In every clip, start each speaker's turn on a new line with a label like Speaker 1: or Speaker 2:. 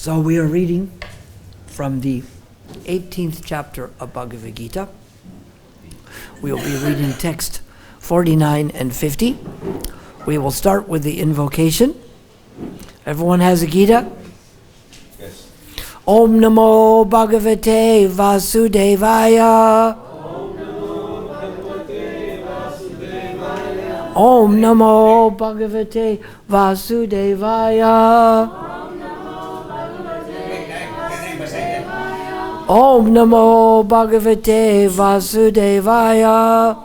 Speaker 1: So we are reading from the 18th chapter of Bhagavad-Gita. We will be reading text 49 and 50. We will start with the invocation. Everyone has a Gita?
Speaker 2: Yes.
Speaker 1: Om Namo Bhagavate Vasudevaya. Om Namo Bhagavate Vasudevaya. Om Namo Bhagavate Vasudevaya.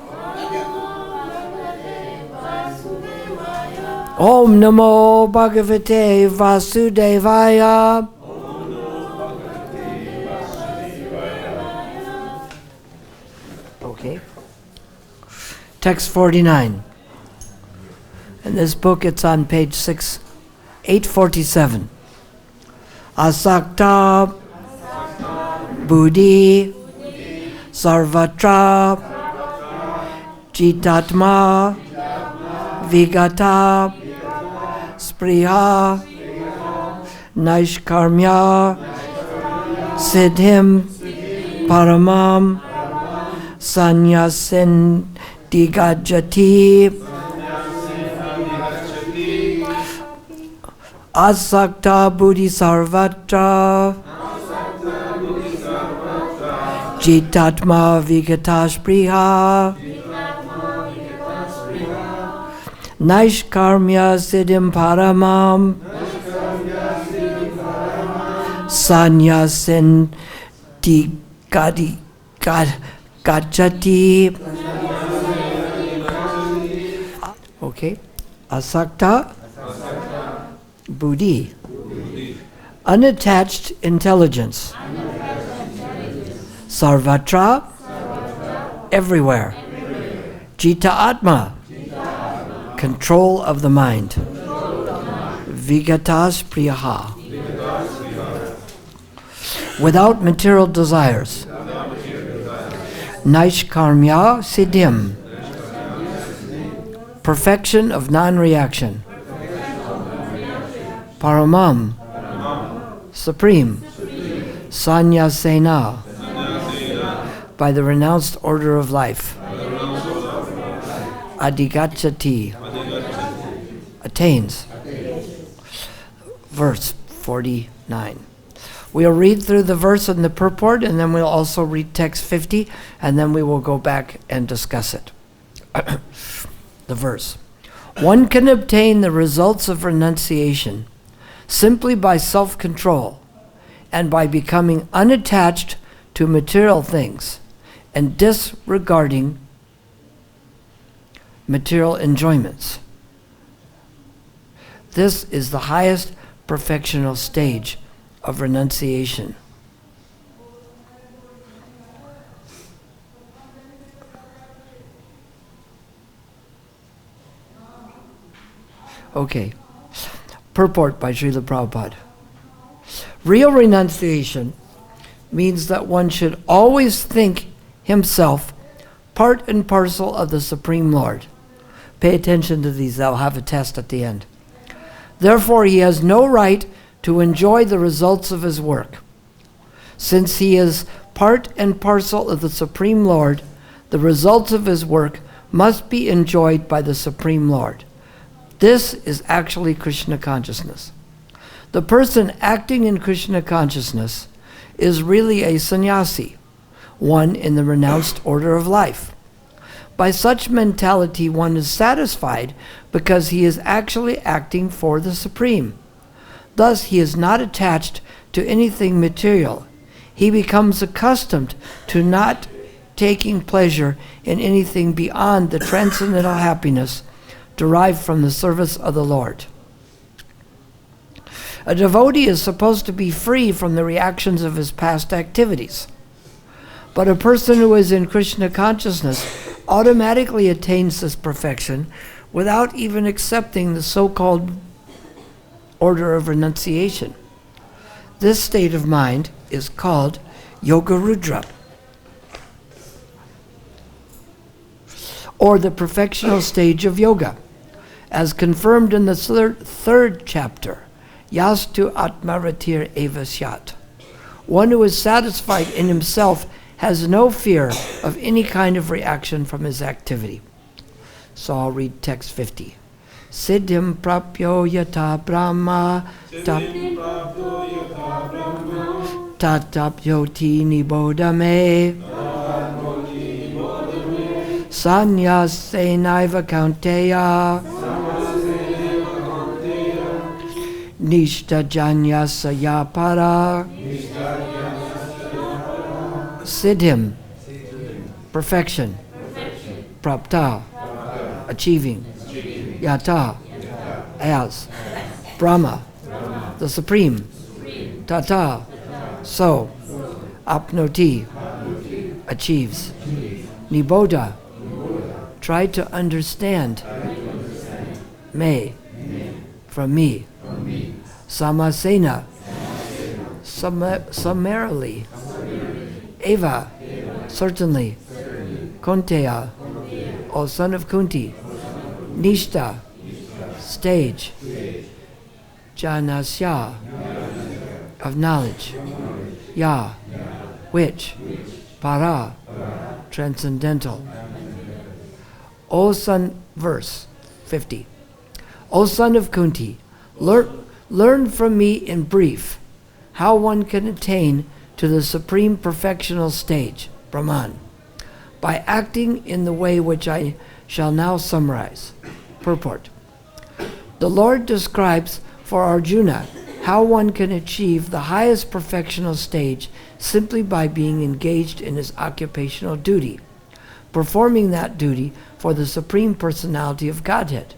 Speaker 1: Om Namo Bhagavate Vasudevaya. Okay. Text 49. In this book, it's on page 847. Asakta Buddhi Sarvatra Jitatma Vigata Spriha Naishkarmya Siddhim Paramam Sanyasin Digajati Asakta Buddhi Sarvatra Jitatma Vigata Spriha Naishkarmya Siddhim Paramam Sanyasin Gachati. Okay. Asakta Buddhi. Unattached intelligence. Sarvatra. Everywhere. Jita Atma. Control of the mind. Vigatas Priyaha. Without material desires. Naishkarmya Siddhim. Perfection of non-reaction. Paramam. Supreme. Sanyasena. By the renounced order of life. Adigachati. Attains. Verse 49. We'll read through the verse and the purport, and then we'll also read text 50, and then we will go back and discuss it. The verse. One can obtain the results of renunciation simply by self-control and by becoming unattached to material things and disregarding material enjoyments. This is the highest perfectional stage of renunciation. Okay. Purport by Srila Prabhupada. Real renunciation means that one should always think himself part and parcel of the Supreme Lord. Pay attention to these, I'll have a test at the end. Therefore, he has no right to enjoy the results of his work. Since he is part and parcel of the Supreme Lord, the results of his work must be enjoyed by the Supreme Lord. This is actually Krishna consciousness. The person acting in Krishna consciousness is really a sannyasi, one in the renounced order of life. By such mentality, one is satisfied because he is actually acting for the Supreme. Thus, he is not attached to anything material. He becomes accustomed to not taking pleasure in anything beyond the transcendental happiness derived from the service of the Lord. A devotee is supposed to be free from the reactions of his past activities. But a person who is in Krishna consciousness automatically attains this perfection without even accepting the so-called order of renunciation. This state of mind is called Yoga Rudra, or the perfectional stage of yoga, as confirmed in the third chapter, yastu atmaratir eva syat. One who is satisfied in himself has no fear of any kind of reaction from his activity. So I'll read text 50. Siddhim prapyo yata brahma tatapyoti nibodame sanyasenaiva kaunteya nishta janyasa yapara. Siddhim, perfection. Prapta, achieving. Yata, as. Brahma, the supreme. Tata, so. Apnoti, achieves. Niboda, try to understand. Me, from me. Samasena, summarily. Eva, certainly. Konteya, O son of Kunti. Nishta, stage. Janasya, of knowledge. Ya, which. Para, transcendental. O son, verse 50. O son of Kunti, learn from me in brief how one can attain to the supreme perfectional stage, Brahman, by acting in the way which I shall now summarize. Purport. The Lord describes for Arjuna how one can achieve the highest perfectional stage simply by being engaged in his occupational duty, performing that duty for the Supreme Personality of Godhead.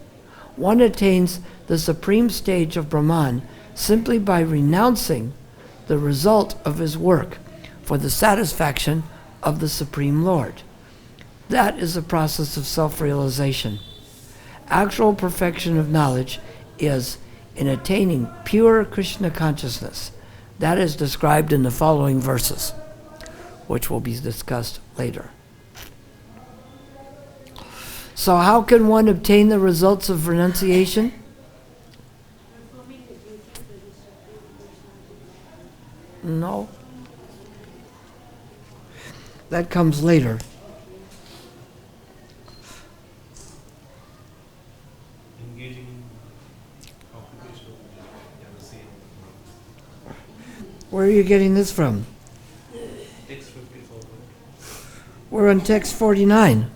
Speaker 1: One attains the supreme stage of Brahman simply by renouncing the result of his work for the satisfaction of the Supreme Lord. That is a process of self-realization. Actual perfection of knowledge is in attaining pure Krishna consciousness. That is described in the following verses, which will be discussed later. So how can one obtain the results of renunciation? No. That comes later. Where are you getting this from?
Speaker 2: Text 54.
Speaker 1: We're on text 49.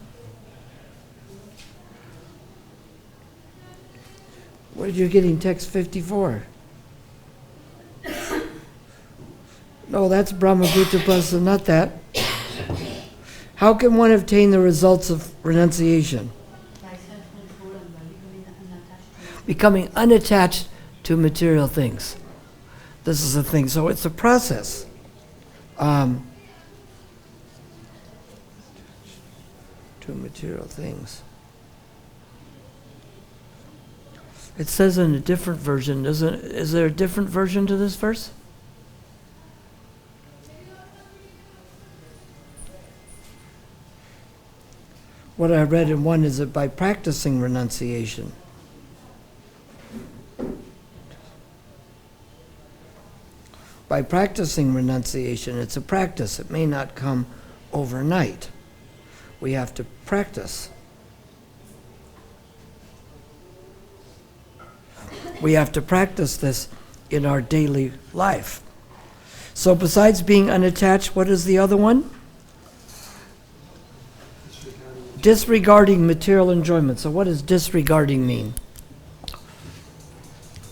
Speaker 1: Where are you getting text 54? No, that's Brahma-Bhuta Prasa, not that. How can one obtain the results of renunciation? Becoming unattached to material things. This is a thing. So it's a process. To material things. It says in a different version. Is there a different version to this verse? What I read in one is that by practicing renunciation. By practicing renunciation, it's a practice. It may not come overnight. We have to practice. We have to practice this in our daily life. So besides being unattached, what is the other one? Disregarding material enjoyment. So what does disregarding mean?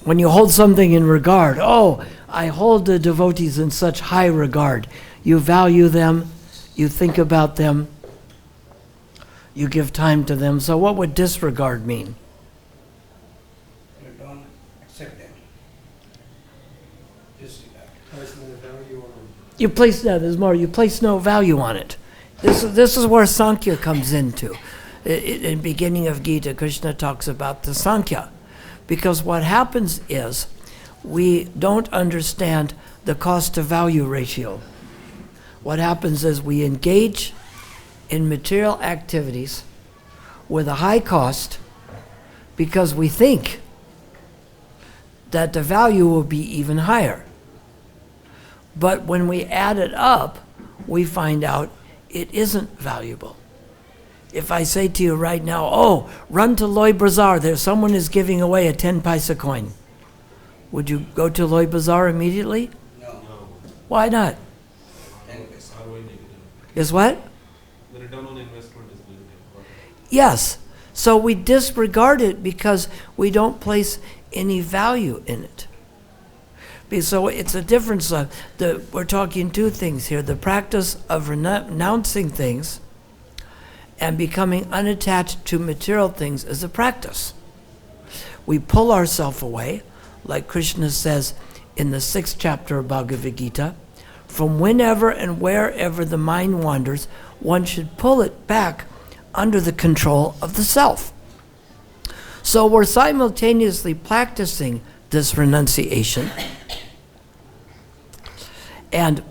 Speaker 1: When you hold something in regard, oh, I hold the devotees in such high regard. You value them, you think about them, you give time to them. So what would disregard mean?
Speaker 2: You don't accept them. Disregard.
Speaker 3: Place no value on them.
Speaker 1: You place that as more. You place no value on it. This is where Sankhya comes into. In the beginning of Gita, Krishna talks about the Sankhya, because what happens is we don't understand the cost-to-value ratio. What happens is we engage in material activities with a high cost because we think that the value will be even higher. But when we add it up, we find out it isn't valuable. If I say to you right now, oh, run to Loy Bazaar, there's someone is giving away a 10 paisa coin. Would you go to Loy Bazaar immediately?
Speaker 2: No.
Speaker 1: Why not?
Speaker 2: 10 paisa.
Speaker 1: Is what?
Speaker 3: The return on investment is negative.
Speaker 1: Yes. So we disregard it because we don't place any value in it. So it's a difference. We're talking two things here. The practice of renouncing things and becoming unattached to material things is a practice. We pull ourselves away, like Krishna says in the 6th chapter of Bhagavad-Gita, from whenever and wherever the mind wanders, one should pull it back under the control of the self. So we're simultaneously practicing this renunciation and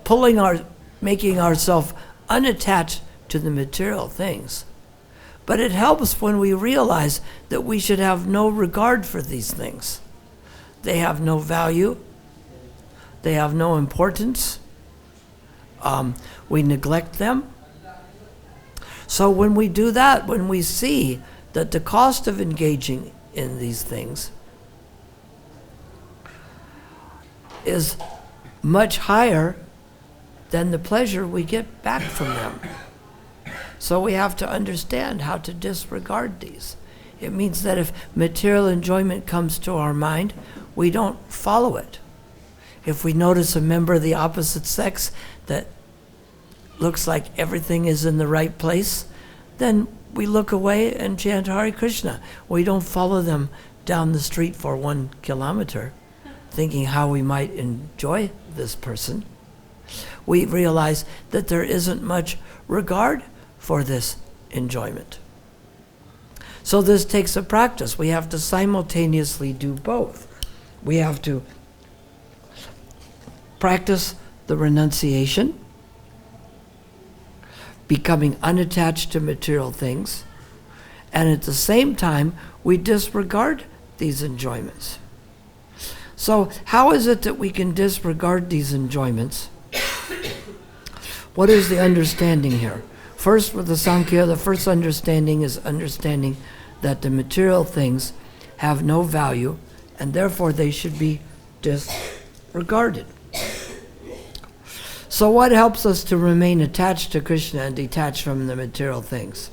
Speaker 1: making ourselves unattached to the material things. But it helps when we realize that we should have no regard for these things. They have no value. They have no importance. We neglect them. So when we do that, when we see that the cost of engaging in these things is much higher than the pleasure we get back from them. So we have to understand how to disregard these. It means that if material enjoyment comes to our mind, we don't follow it. If we notice a member of the opposite sex that looks like everything is in the right place, then we look away and chant Hare Krishna. We don't follow them down the street for 1 kilometer, thinking how we might enjoy this person. We realize that there isn't much regard for this enjoyment. So this takes a practice. We have to simultaneously do both. We have to practice the renunciation, becoming unattached to material things, and at the same time, we disregard these enjoyments. So how is it that we can disregard these enjoyments? What is the understanding here? First, with the Sankhya, the first understanding is understanding that the material things have no value, and therefore they should be disregarded. So what helps us to remain attached to Krishna and detached from the material things?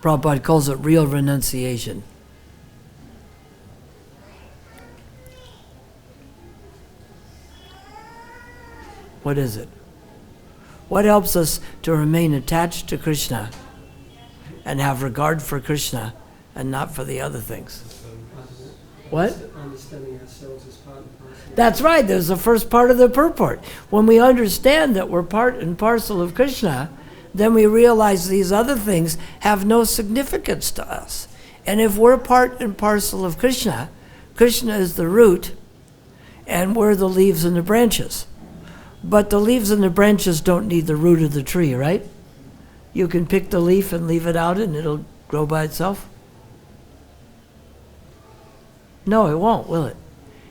Speaker 1: Prabhupada calls it real renunciation. What is it? What helps us to remain attached to Krishna and have regard for Krishna and not for the other things? What?
Speaker 3: Understanding ourselves as part and parcel.
Speaker 1: That's right. There's the first part of the purport. When we understand that we're part and parcel of Krishna, then we realize these other things have no significance to us. And if we're part and parcel of Krishna, Krishna is the root, and we're the leaves and the branches. But the leaves and the branches don't need the root of the tree, right? You can pick the leaf and leave it out and it'll grow by itself? No, it won't, will it?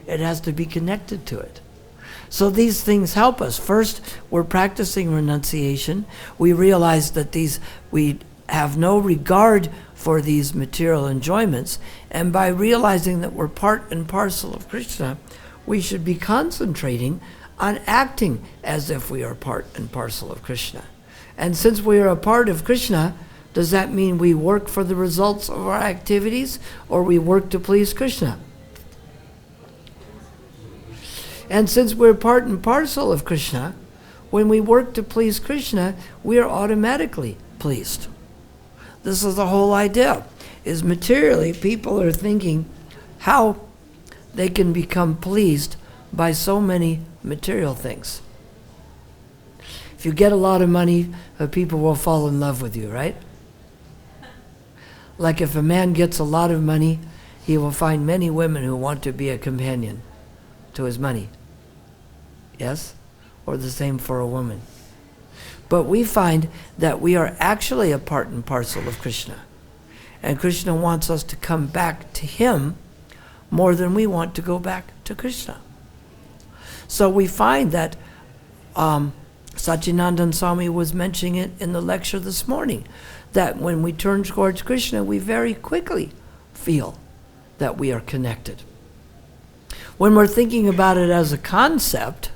Speaker 1: It has to be connected to it. So these things help us. First, we're practicing renunciation. We realize that we have no regard for these material enjoyments. And by realizing that we're part and parcel of Krishna, we should be concentrating on acting as if we are part and parcel of Krishna. And since we are a part of Krishna, does that mean we work for the results of our activities, or we work to please Krishna? And since we're part and parcel of Krishna, when we work to please Krishna, we are automatically pleased. This is the whole idea, is materially people are thinking how they can become pleased by so many material things. If you get a lot of money, people will fall in love with you, right? Like if a man gets a lot of money, he will find many women who want to be a companion to his money. Yes? Or the same for a woman. But we find that we are actually a part and parcel of Krishna. And Krishna wants us to come back to him more than we want to go back to Krishna. So we find that Satyanandan Swami was mentioning it in the lecture this morning, that when we turn towards Krishna, we very quickly feel that we are connected. When we're thinking about it as a concept,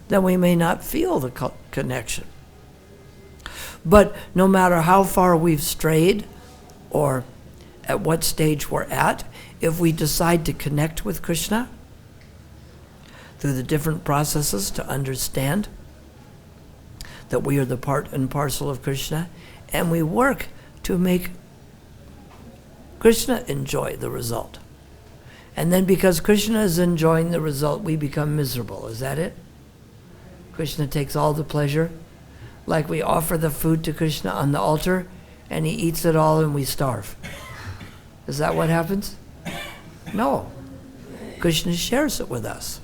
Speaker 1: then we may not feel the connection. But no matter how far we've strayed or at what stage we're at, if we decide to connect with Krishna through the different processes to understand that we are the part and parcel of Krishna, and we work to make Krishna enjoy the result. And then because Krishna is enjoying the result, we become miserable. Is that it? Krishna takes all the pleasure. Like we offer the food to Krishna on the altar, and he eats it all and we starve. Is that what happens? No. Krishna shares it with us.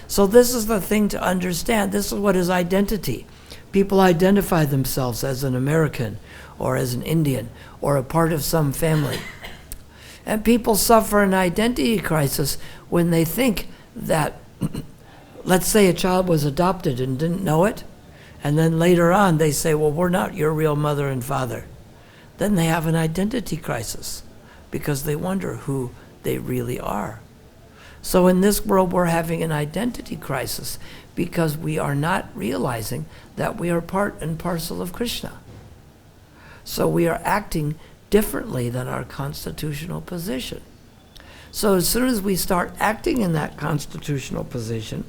Speaker 1: So this is the thing to understand. This is what is identity. People identify themselves as an American or as an Indian or a part of some family. And people suffer an identity crisis when they think that, let's say a child was adopted and didn't know it, and then later on they say, well, we're not your real mother and father. Then they have an identity crisis because they wonder who they really are. So in this world, we're having an identity crisis because we are not realizing that we are part and parcel of Krishna. So we are acting differently than our constitutional position. So as soon as we start acting in that constitutional position,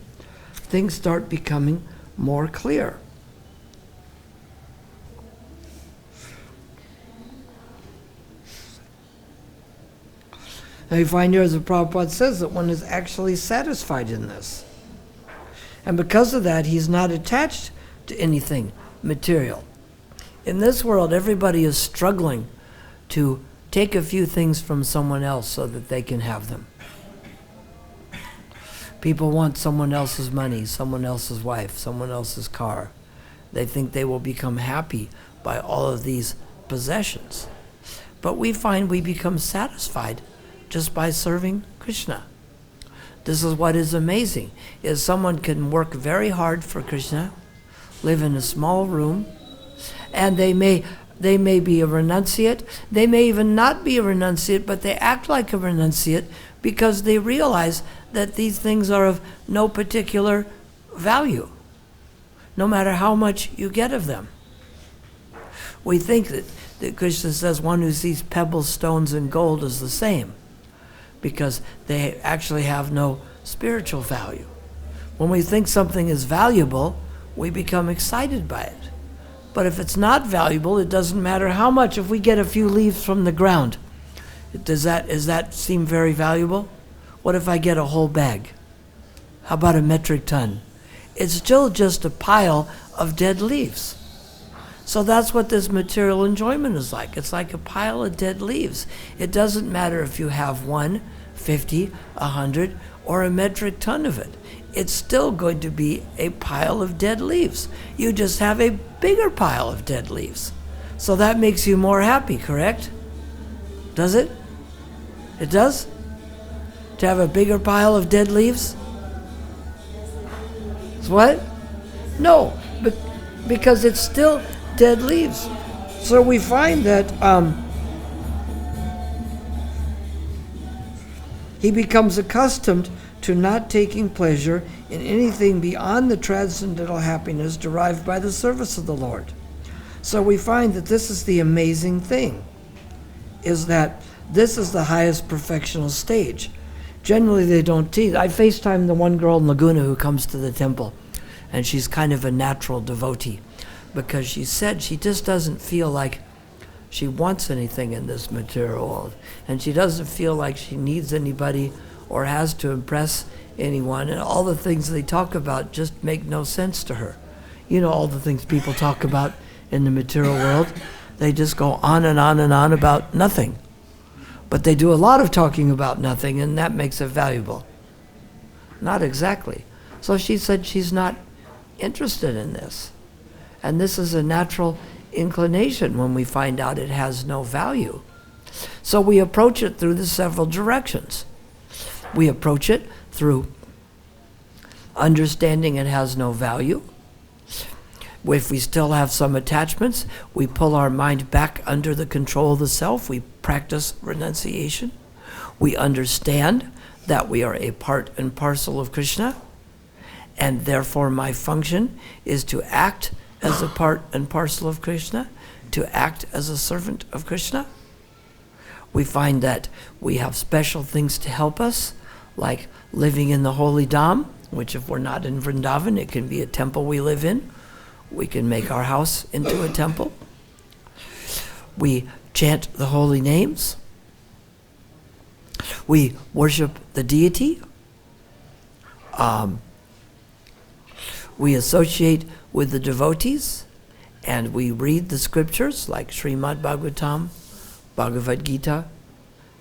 Speaker 1: things start becoming more clear. Now you find here, as the Prabhupada says, that one is actually satisfied in this. And because of that, he's not attached to anything material. In this world, everybody is struggling to take a few things from someone else so that they can have them. People want someone else's money, someone else's wife, someone else's car. They think they will become happy by all of these possessions. But we find we become satisfied just by serving Krishna. This is what is amazing, is someone can work very hard for Krishna, live in a small room, and they may be a renunciate, they may even not be a renunciate, but they act like a renunciate because they realize that these things are of no particular value, no matter how much you get of them. We think that Krishna says one who sees pebbles, stones, and gold is the same, because they actually have no spiritual value. When we think something is valuable, we become excited by it. But if it's not valuable, it doesn't matter how much. If we get a few leaves from the ground, does that seem very valuable? What if I get a whole bag? How about a metric ton? It's still just a pile of dead leaves. So that's what this material enjoyment is like. It's like a pile of dead leaves. It doesn't matter if you have 1, 50, 100, or a metric ton of it. It's still going to be a pile of dead leaves. You just have a bigger pile of dead leaves. So that makes you more happy, correct? Does it? It does? To have a bigger pile of dead leaves? What? No, because it's still dead leaves. So we find that he becomes accustomed to not taking pleasure in anything beyond the transcendental happiness derived by the service of the Lord. So we find that this is the amazing thing, is that this is the highest perfectional stage. Generally they don't teach. I FaceTime the one girl in Laguna who comes to the temple, and she's kind of a natural devotee, because she said she just doesn't feel like she wants anything in this material world, and she doesn't feel like she needs anybody or has to impress anyone, and all the things they talk about just make no sense to her. You know, all the things people talk about in the material world, they just go on and on and on about nothing. But they do a lot of talking about nothing, and that makes it valuable. Not exactly. So she said she's not interested in this. And this is a natural inclination when we find out it has no value. So we approach it through the several directions. We approach it through understanding it has no value. If we still have some attachments, we pull our mind back under the control of the self. We practice renunciation. We understand that we are a part and parcel of Krishna, and therefore my function is to act as a part and parcel of Krishna, to act as a servant of Krishna. We find that we have special things to help us, like living in the holy dham, which if we're not in Vrindavan, it can be a temple we live in. We can make our house into a temple. We chant the holy names. We worship the deity. We associate with the devotees, and we read the scriptures like Srimad Bhagavatam, Bhagavad-Gita,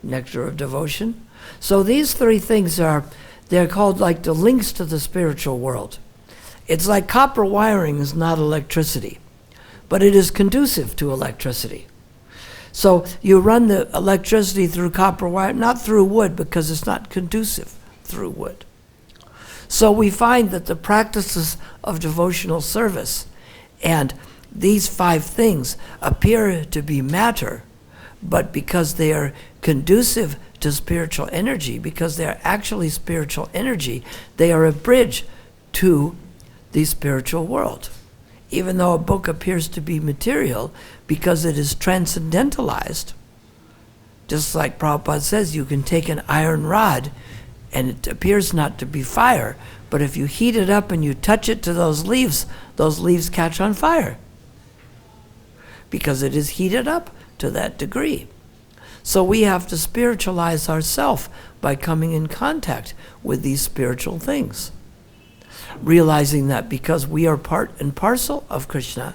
Speaker 1: Nectar of Devotion. So these three things they're called like the links to the spiritual world. It's like copper wiring is not electricity, but it is conducive to electricity. So you run the electricity through copper wire, not through wood, because it's not conducive through wood. So we find that the practices of devotional service and these 5 things appear to be matter, but because they are conducive to spiritual energy, because they are actually spiritual energy, they are a bridge to the spiritual world. Even though a book appears to be material, because it is transcendentalized, just like Prabhupada says, you can take an iron rod and it appears not to be fire, but if you heat it up and you touch it to those leaves catch on fire, because it is heated up to that degree. So we have to spiritualize ourselves by coming in contact with these spiritual things, realizing that because we are part and parcel of Krishna,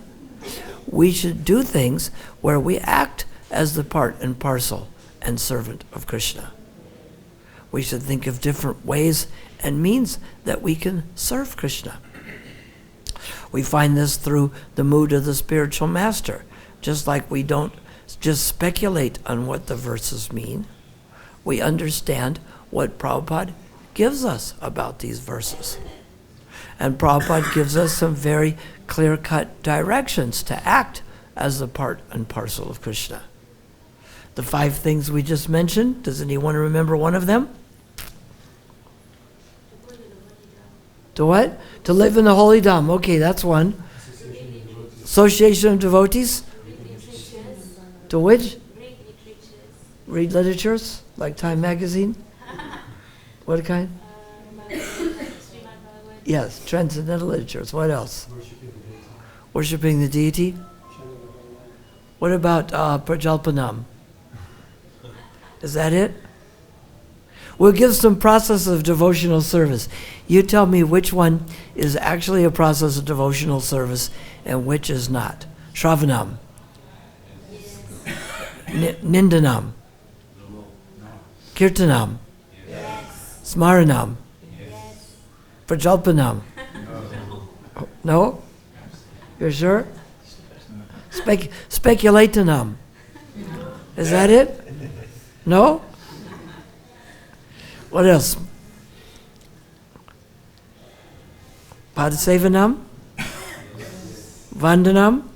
Speaker 1: we should do things where we act as the part and parcel and servant of Krishna. We should think of different ways and means that we can serve Krishna. We find this through the mood of the spiritual master. Just like we don't just speculate on what the verses mean, we understand what Prabhupada gives us about these verses. And Prabhupada gives us some very clear-cut directions to act as the part and parcel of Krishna. The 5 things we just mentioned, does anyone remember one of them? To what? To live in the holy dham. Okay, that's one. Association of devotees. To which? Read literatures, like Time Magazine. What kind? Yes, transcendental literatures. What else? Worshipping the deity. What about prajalpanam? Is that it? We'll give some process of devotional service. You tell me which one is actually a process of devotional service and which is not. Shravanam. Nindanam. Kirtanam. Smaranam. Prajalpanam. No? You're sure? Speculatanam. Is that it? No? What else? Padasevanam? Vandanam?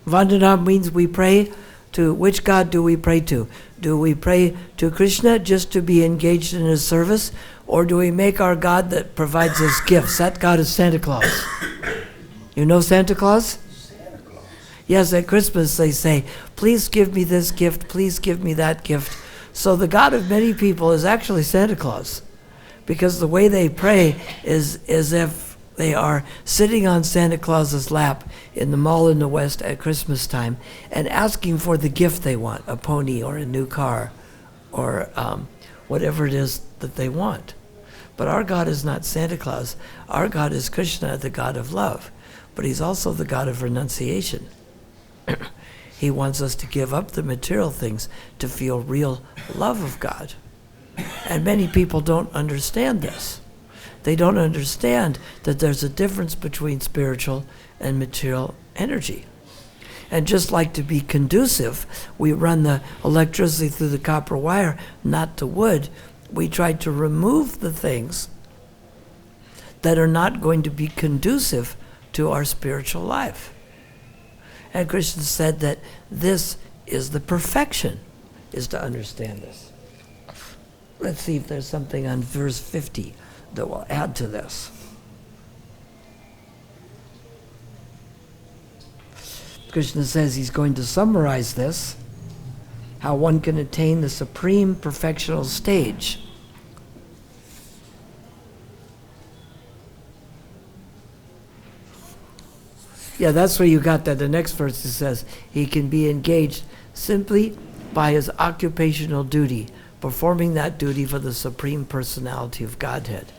Speaker 1: Vandanam means we pray to, which God do we pray to? Do we pray to Krishna just to be engaged in his service? Or do we make our God that provides us gifts? That God is Santa Claus. You know Santa Claus?
Speaker 2: Santa Claus.
Speaker 1: Yes, at Christmas they say, please give me this gift, please give me that gift. So the God of many people is actually Santa Claus, because the way they pray is as if they are sitting on Santa Claus's lap in the mall in the West at Christmas time and asking for the gift they want, a pony or a new car or whatever it is that they want. But our God is not Santa Claus. Our God is Krishna, the God of love, but he's also the God of renunciation. He wants us to give up the material things to feel real love of God. And many people don't understand this. They don't understand that there's a difference between spiritual and material energy. And just like to be conducive, we run the electricity through the copper wire, not the wood. We try to remove the things that are not going to be conducive to our spiritual life. And Krishna said that this is the perfection, is to understand this. Let's see if there's something on verse 50 that will add to this. Krishna says he's going to summarize this, how one can attain the supreme perfectional stage. Yeah, that's where you got that. The next verse it says, he can be engaged simply by his occupational duty, performing that duty for the Supreme Personality of Godhead.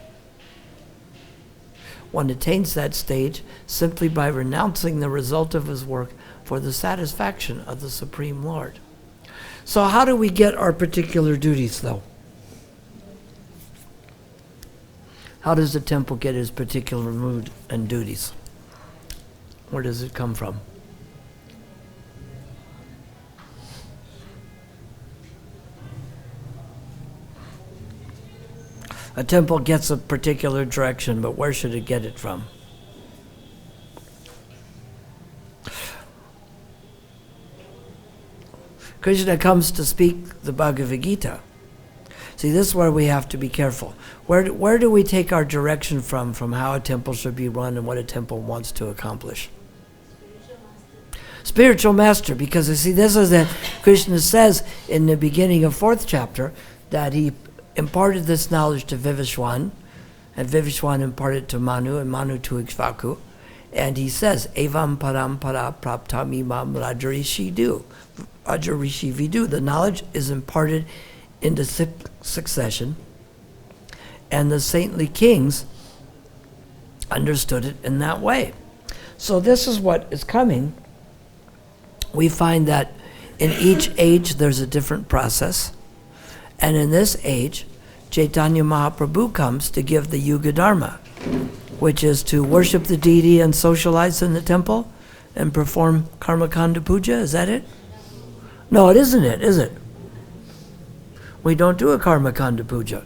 Speaker 1: One attains that stage simply by renouncing the result of his work for the satisfaction of the Supreme Lord. So how do we get our particular duties, though? How does the temple get his particular mood and duties? Where does it come from? A temple gets a particular direction, but where should it get it from? Krishna comes to speak the Bhagavad-Gita. See, this is where we have to be careful. Where do we take our direction from how a temple should be run and what a temple wants to accomplish? Spiritual master, because you see, this is that Krishna says in the beginning of 4th chapter that he imparted this knowledge to Vivishwan, and Vivishwan imparted to Manu, and Manu to Ikshvaku, and he says, Evam parampara praptam imam rajarishi vidu. The knowledge is imparted into succession, and the saintly kings understood it in that way. So this is what is coming. We find that in each age there's a different process. And in this age, Chaitanya Mahaprabhu comes to give the Yuga Dharma, which is to worship the deity and socialize in the temple and perform Karmakanda Puja. Is that it? No, it isn't it, is it? We don't do a Karmakanda Puja.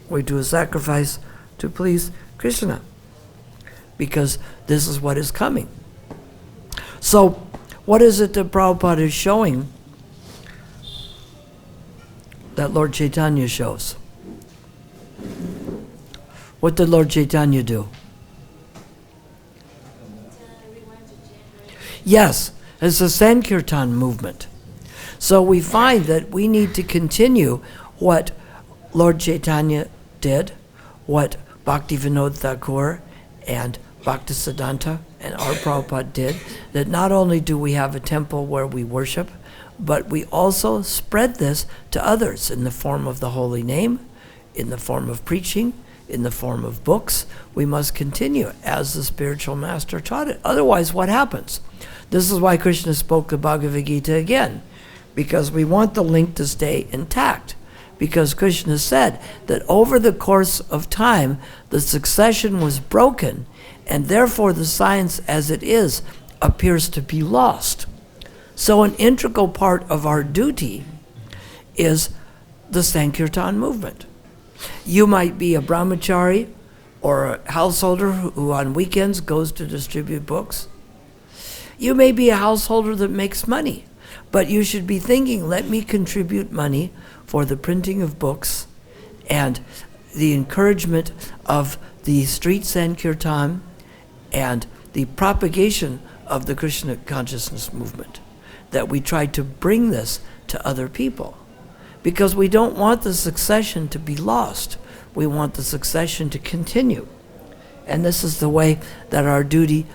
Speaker 1: We do a sacrifice to please Krishna, because this is what is coming. So, what is it that Prabhupada is showing that Lord Chaitanya shows? What did Lord Chaitanya do? Yes, it's a Sankirtan movement. So we find that we need to continue what Lord Chaitanya did, what Bhakti Vinod Thakur and Bhaktisiddhanta and our Prabhupada did, that not only do we have a temple where we worship, but we also spread this to others in the form of the holy name, in the form of preaching, in the form of books. We must continue as the spiritual master taught it. Otherwise, what happens? This is why Krishna spoke the Bhagavad Gita again, because we want the link to stay intact. Because Krishna said that over the course of time, the succession was broken, and therefore the science as it is appears to be lost. So an integral part of our duty is the Sankirtan movement. You might be a brahmachari or a householder who on weekends goes to distribute books. You may be a householder that makes money, but you should be thinking, let me contribute money for the printing of books and the encouragement of the street Sankirtan and the propagation of the Krishna consciousness movement, that we try to bring this to other people. Because we don't want the succession to be lost. We want the succession to continue. And this is the way that our duty,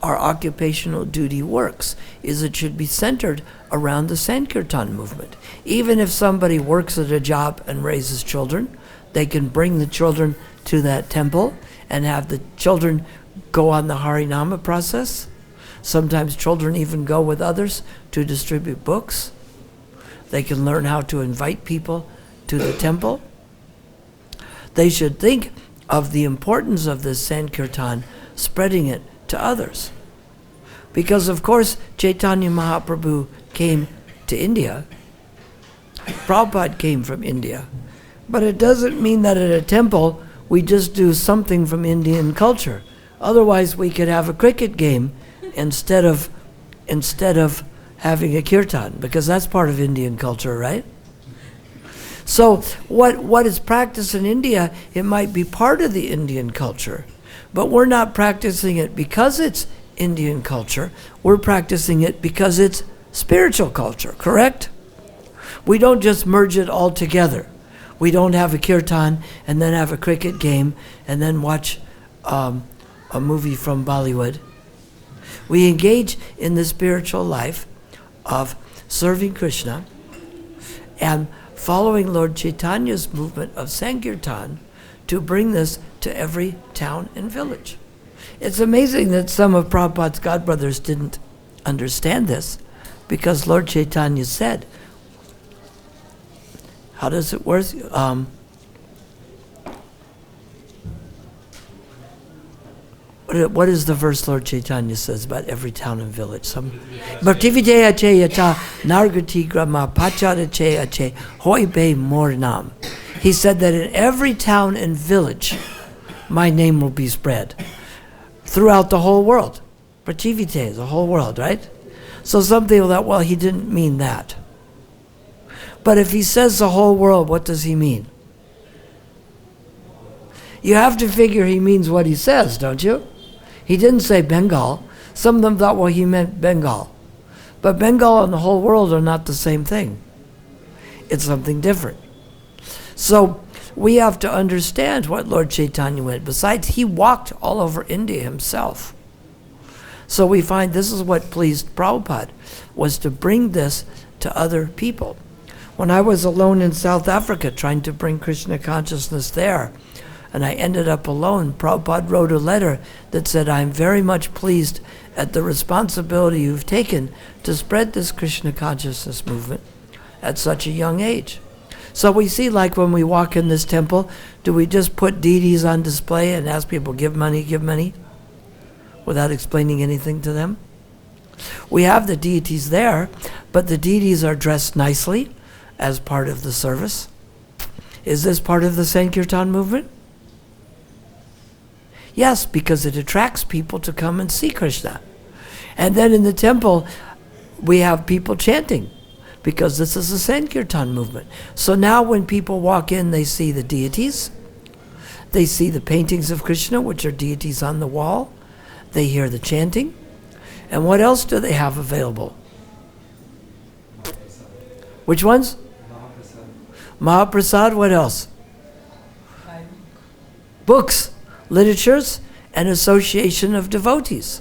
Speaker 1: our occupational duty works, is it should be centered around the Sankirtan movement. Even if somebody works at a job and raises children, they can bring the children to that temple and have the children go on the Harinama process. Sometimes children even go with others to distribute books. They can learn how to invite people to the temple. They should think of the importance of this Sankirtan, spreading it to others. Because of course Chaitanya Mahaprabhu came to India. Prabhupada came from India. But it doesn't mean that at a temple we just do something from Indian culture. Otherwise we could have a cricket game instead of having a kirtan, because that's part of Indian culture, right? So what is practiced in India, it might be part of the Indian culture, but we're not practicing it because it's Indian culture. We're practicing it because it's spiritual culture, correct? We don't just merge it all together. We don't have a kirtan and then have a cricket game and then watch a movie from Bollywood. We engage in the spiritual life of serving Krishna and following Lord Chaitanya's movement of Sankirtan to bring this to every town and village. It's amazing that some of Prabhupada's godbrothers didn't understand this, because Lord Chaitanya said, how does it work? What is the verse Lord Chaitanya says about every town and village? Bhakti-yoga cheyata nargati grama pachara cheyache hoibe mornam. He said that in every town and village, my name will be spread throughout the whole world. Bhakti-yoga, the whole world, right? So some people thought, well, he didn't mean that. But if he says the whole world, what does he mean? You have to figure he means what he says, don't you? He didn't say Bengal. Some of them thought, well, he meant Bengal. But Bengal and the whole world are not the same thing. It's something different. So we have to understand what Lord Chaitanya meant. Besides, he walked all over India himself. So we find this is what pleased Prabhupada, was to bring this to other people. When I was alone in South Africa trying to bring Krishna consciousness there, and I ended up alone, Prabhupada wrote a letter that said, I'm very much pleased at the responsibility you've taken to spread this Krishna consciousness movement at such a young age. So we see, like when we walk in this temple, do we just put deities on display and ask people, give money, without explaining anything to them? We have the deities there, but the deities are dressed nicely as part of the service. Is this part of the Sankirtan movement? Yes, because it attracts people to come and see Krishna. And then in the temple, we have people chanting, because this is a Sankirtan movement. So now when people walk in, they see the deities, they see the paintings of Krishna, which are deities on the wall, they hear the chanting, and what else do they have available? Which ones? Mahaprasad, what else? Books, literatures, and association of devotees.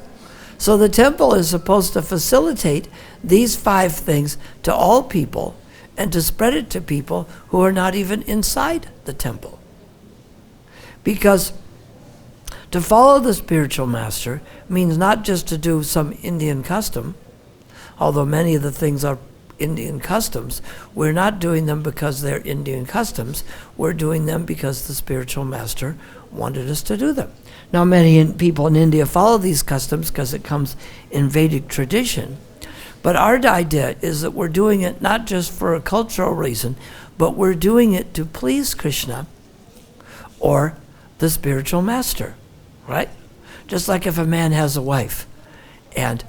Speaker 1: So the temple is supposed to facilitate these 5 things to all people and to spread it to people who are not even inside the temple. Because to follow the spiritual master means not just to do some Indian custom, although many of the things are Indian customs. We're not doing them because they're Indian customs. We're doing them because the spiritual master wanted us to do them. Now, many people in India follow these customs because it comes in Vedic tradition. But our idea is that we're doing it not just for a cultural reason, but we're doing it to please Krishna or the spiritual master, right? Just like if a man has a wife and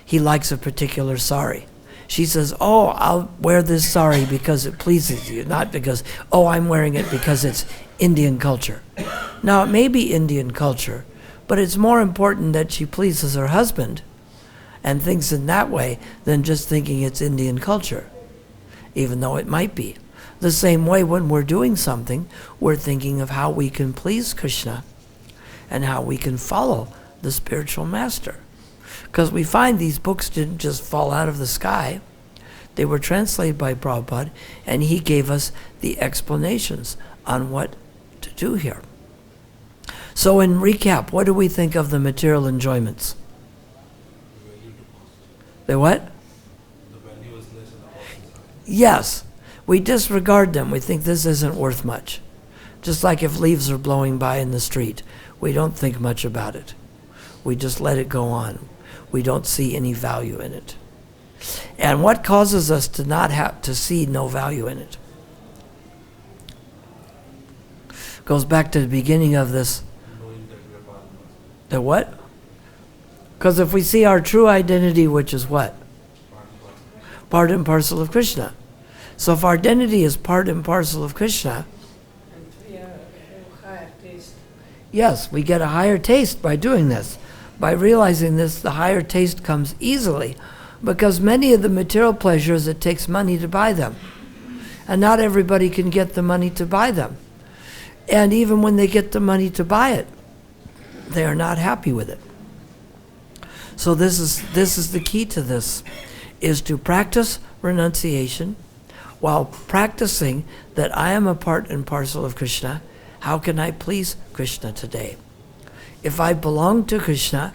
Speaker 1: he likes a particular sari. She says, oh, I'll wear this sari because it pleases you, not because, oh, I'm wearing it because it's Indian culture. Now, it may be Indian culture, but it's more important that she pleases her husband and thinks in that way than just thinking it's Indian culture, even though it might be. The same way when we're doing something, we're thinking of how we can please Krishna and how we can follow the spiritual master. Because we find these books didn't just fall out of the sky. They were translated by Prabhupada, and he gave us the explanations on what to do here. So in recap, what do we think of the material enjoyments? The what?
Speaker 3: The value is less and the cost is high.
Speaker 1: Yes. We disregard them. We think this isn't worth much. Just like if leaves are blowing by in the street, we don't think much about it. We just let it go on. We don't see any value in it. And what causes us to not have to see no value in it? Goes back to the beginning of this.
Speaker 3: Knowing that we are part and parcel.
Speaker 1: The what? Because if we see our true identity, which is what? Part and parcel of Krishna. So if our identity is part and parcel of Krishna,
Speaker 4: And we have a higher taste.
Speaker 1: yes, we get a higher taste by doing this. By realizing this, the higher taste comes easily, because many of the material pleasures, it takes money to buy them. And not everybody can get the money to buy them. And even when they get the money to buy it, they are not happy with it. So this is the key to this, is to practice renunciation while practicing that I am a part and parcel of Krishna. How can I please Krishna today? If I belong to Krishna,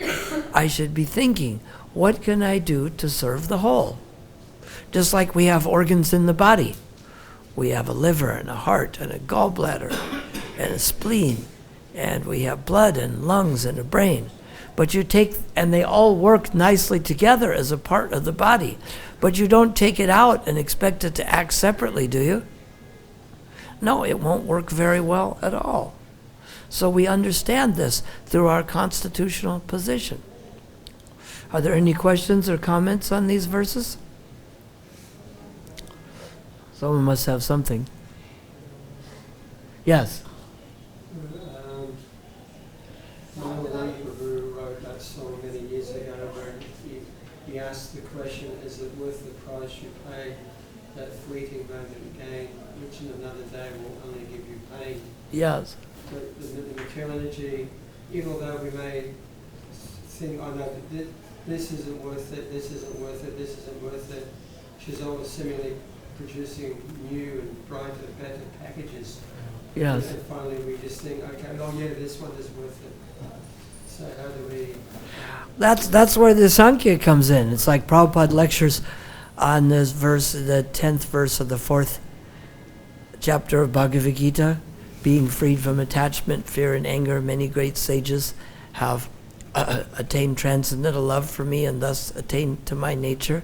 Speaker 1: I should be thinking, what can I do to serve the whole? Just like we have organs in the body. We have a liver and a heart and a gallbladder and a spleen, and we have blood and lungs and a brain. But you take, and they all work nicely together as a part of the body. But you don't take it out and expect it to act separately, do you? No, it won't work very well at all. So we understand this through our constitutional position. Are there any questions or comments on these verses? Someone must have something. Yes.
Speaker 5: My late Guru wrote that song many years ago where he asked the question, is it worth the price you pay, that fleeting moment gain, which in another day will only give you pain?
Speaker 1: Yes.
Speaker 5: The material energy, even though we may think, oh no, this isn't worth it, this isn't worth it, this isn't worth it, she's always seemingly producing new and brighter, better packages.
Speaker 1: Yes.
Speaker 5: And finally we just think, okay, oh yeah, this one is worth it. So how do we...
Speaker 1: That's where the Sankhya comes in. It's like Prabhupada lectures on this verse, the 10th verse of the 4th chapter of Bhagavad-Gita. Being freed from attachment, fear, and anger, many great sages have attained transcendental love for me and thus attained to my nature.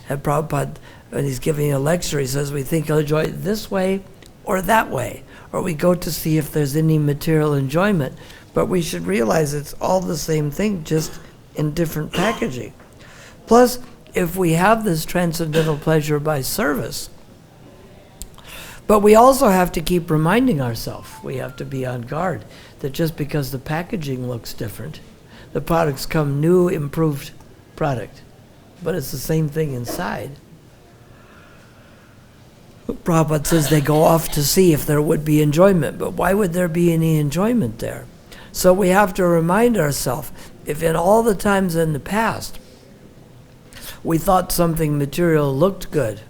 Speaker 1: And Prabhupada, when he's giving a lecture, he says we think of enjoy it this way or that way. Or we go to see if there's any material enjoyment. But we should realize it's all the same thing, just in different packaging. Plus, if we have this transcendental pleasure by service, but we also have to keep reminding ourselves, we have to be on guard, that just because the packaging looks different, the products come new, improved product, but it's the same thing inside. Prabhupada says they go off to see if there would be enjoyment, but why would there be any enjoyment there? So we have to remind ourselves, if in all the times in the past we thought something material looked good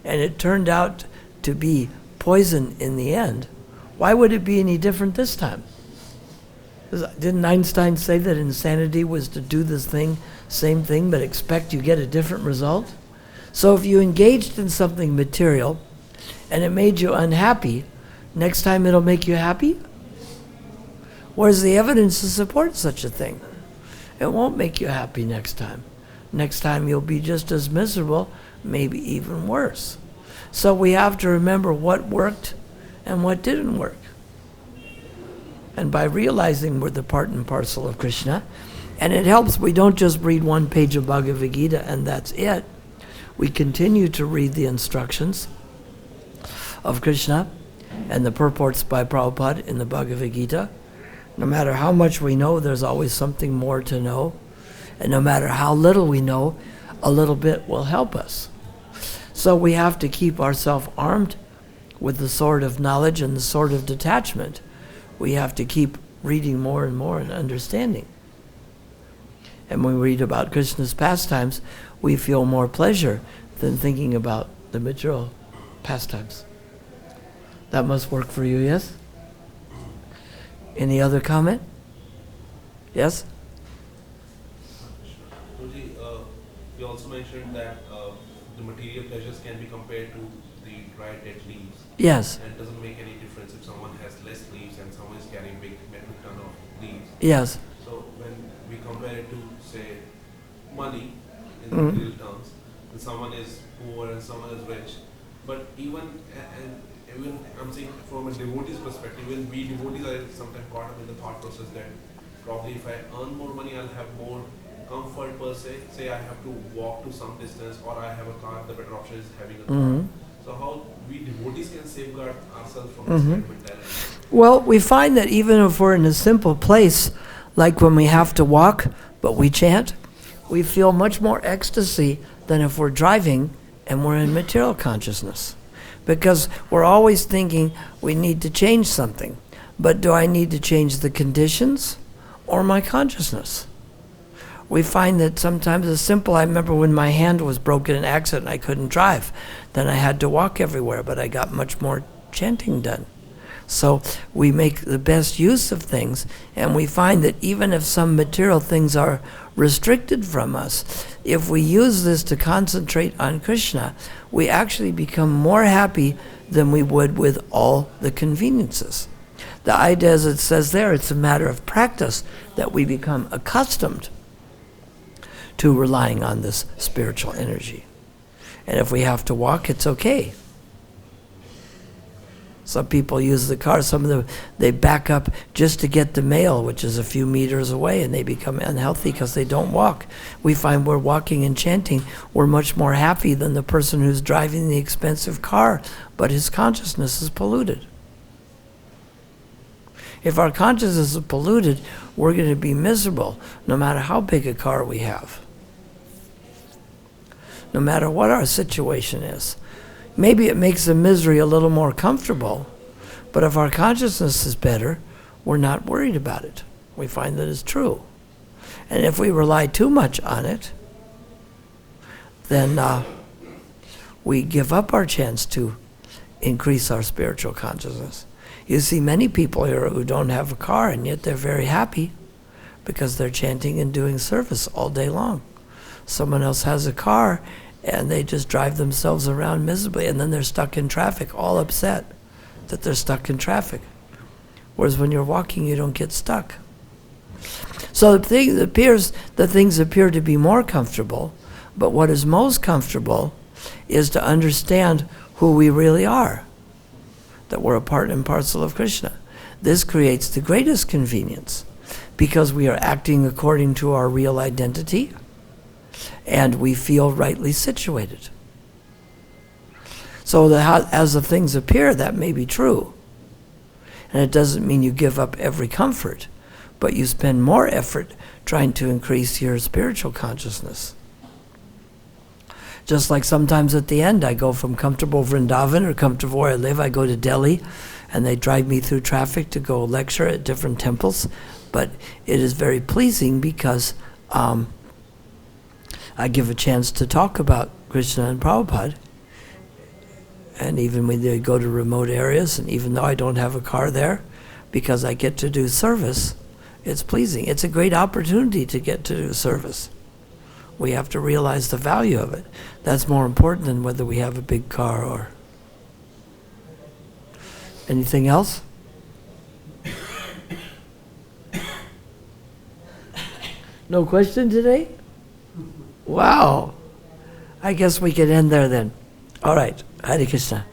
Speaker 1: and it turned out to be poison in the end, why would it be any different this time? Didn't Einstein say that insanity was to do this thing, same thing, but expect you get a different result? So if you engaged in something material and it made you unhappy, next time it'll make you happy? Where's the evidence to support such a thing? It won't make you happy next time. Next time you'll be just as miserable, maybe even worse. So we have to remember what worked and what didn't work. And by realizing we're the part and parcel of Krishna, and it helps, we don't just read one page of Bhagavad Gita and that's it. We continue to read the instructions of Krishna and the purports by Prabhupada in the Bhagavad Gita. No matter how much we know, there's always something more to know. And no matter how little we know, a little bit will help us. So we have to keep ourselves armed with the sword of knowledge and the sword of detachment. We have to keep reading more and more and understanding. And when we read about Krishna's pastimes, we feel more pleasure than thinking about the material pastimes. That must work for you, yes? Any other comment? Yes?
Speaker 3: Guruji, you also mentioned that the material pleasures can be compared to the right? Dead leaves.
Speaker 1: Yes,
Speaker 3: And it doesn't make any difference if someone has less leaves and someone is carrying big metric ton of leaves.
Speaker 1: yes,
Speaker 3: So when we compare it to, say, money in
Speaker 1: Mhm.
Speaker 3: real terms, and someone is poor and someone is rich, but even I'm saying from a devotee's perspective, even we devotees are sometimes caught up in the thought process that probably if I earn more money, I'll have more comfort per se. Say I have to walk to some distance, or I have a car. The better option is having a car.
Speaker 1: Mhm.
Speaker 3: So how we devotees can safeguard ourselves from
Speaker 1: Mhm.
Speaker 3: this kind of mentality?
Speaker 1: Well, we find that even if we're in a simple place, like when we have to walk, but we chant, we feel much more ecstasy than if we're driving and we're in material consciousness. Because we're always thinking we need to change something. But do I need to change the conditions or my consciousness? We find that sometimes it's simple. I remember when my hand was broken in an accident, I couldn't drive. Then I had to walk everywhere, but I got much more chanting done. So we make the best use of things, and we find that even if some material things are restricted from us, if we use this to concentrate on Krishna, we actually become more happy than we would with all the conveniences. The idea, as it says there, it's a matter of practice that we become accustomed to relying on this spiritual energy. And if we have to walk, it's okay. Some people use the car, some of them, they back up just to get the mail, which is a few meters away, and they become unhealthy because they don't walk. We find we're walking and chanting, we're much more happy than the person who's driving the expensive car, but his consciousness is polluted. If our consciousness is polluted, we're going to be miserable no matter how big a car we have. No matter what our situation is. Maybe it makes the misery a little more comfortable, but if our consciousness is better, we're not worried about it. We find that it's true. And if we rely too much on it, then we give up our chance to increase our spiritual consciousness. You see many people here who don't have a car, and yet they're very happy because they're chanting and doing service all day long. Someone else has a car, and they just drive themselves around miserably, and then they're stuck in traffic, all upset that they're stuck in traffic. Whereas when you're walking, you don't get stuck. So the things appear to be more comfortable, but what is most comfortable is to understand who we really are, that we're a part and parcel of Krishna. This creates the greatest convenience because we are acting according to our real identity, and we feel rightly situated. So as the things appear, that may be true. And it doesn't mean you give up every comfort, but you spend more effort trying to increase your spiritual consciousness. Just like sometimes at the end, I go from comfortable Vrindavan or comfortable where I live, I go to Delhi, and they drive me through traffic to go lecture at different temples. But it is very pleasing because I give a chance to talk about Krishna and Prabhupada. And even when they go to remote areas, and even though I don't have a car there, because I get to do service, it's pleasing. It's a great opportunity to get to do service. We have to realize the value of it. That's more important than whether we have a big car or... Anything else? No question today? Wow. I guess we can end there then. All right. Hare Krishna.